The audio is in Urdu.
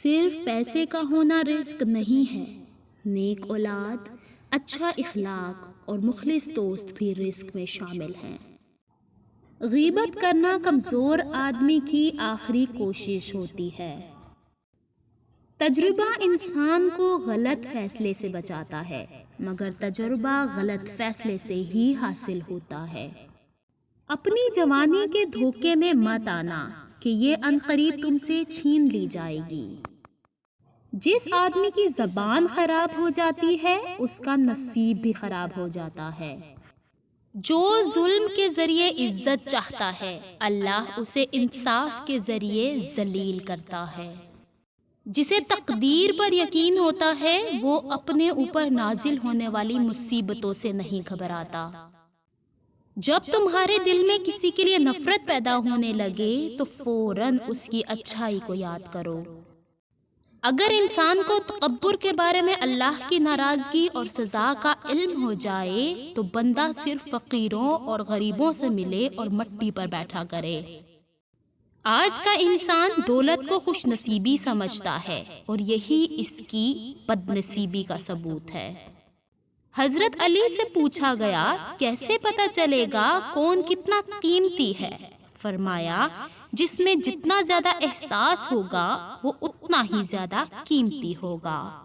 صرف پیسے کا ہونا رزق نہیں ہے، نیک اولاد، اچھا اخلاق اور مخلص دوست بھی رزق میں شامل ہیں۔ غیبت کرنا کمزور آدمی کی آخری کوشش ہوتی ہے۔ تجربہ انسان کو غلط فیصلے سے بچاتا ہے، مگر تجربہ غلط فیصلے سے ہی حاصل ہوتا ہے۔ اپنی جوانی کے دھوکے میں مت آنا کہ یہ عنقریب تم سے چھین لی جائے گی۔ جس آدمی کی زبان خراب ہو جاتی ہے اس کا نصیب بھی خراب ہو جاتا ہے۔ جو ظلم کے ذریعے عزت چاہتا ہے اللہ اسے انصاف کے ذریعے ذلیل کرتا ہے۔ جسے تقدیر پر یقین ہوتا ہے وہ اپنے اوپر نازل ہونے والی مصیبتوں سے نہیں گھبراتا۔ جب تمہارے دل میں کسی کے لیے نفرت پیدا ہونے لگے تو فوراً اس کی اچھائی کو یاد کرو۔ اگر انسان کو تکبر کے بارے میں اللہ کی ناراضگی اور سزا کا علم ہو جائے تو بندہ صرف فقیروں اور غریبوں سے ملے اور مٹی پر بیٹھا کرے۔ آج کا انسان دولت کو خوش نصیبی سمجھتا ہے اور یہی اس کی بد نصیبی کا ثبوت ہے۔ حضرت علی سے پوچھا گیا کیسے پتہ چلے گا کون کتنا قیمتی ہے؟ فرمایا جس میں جتنا زیادہ احساس ہوگا وہ اتنا ہی زیادہ قیمتی ہوگا۔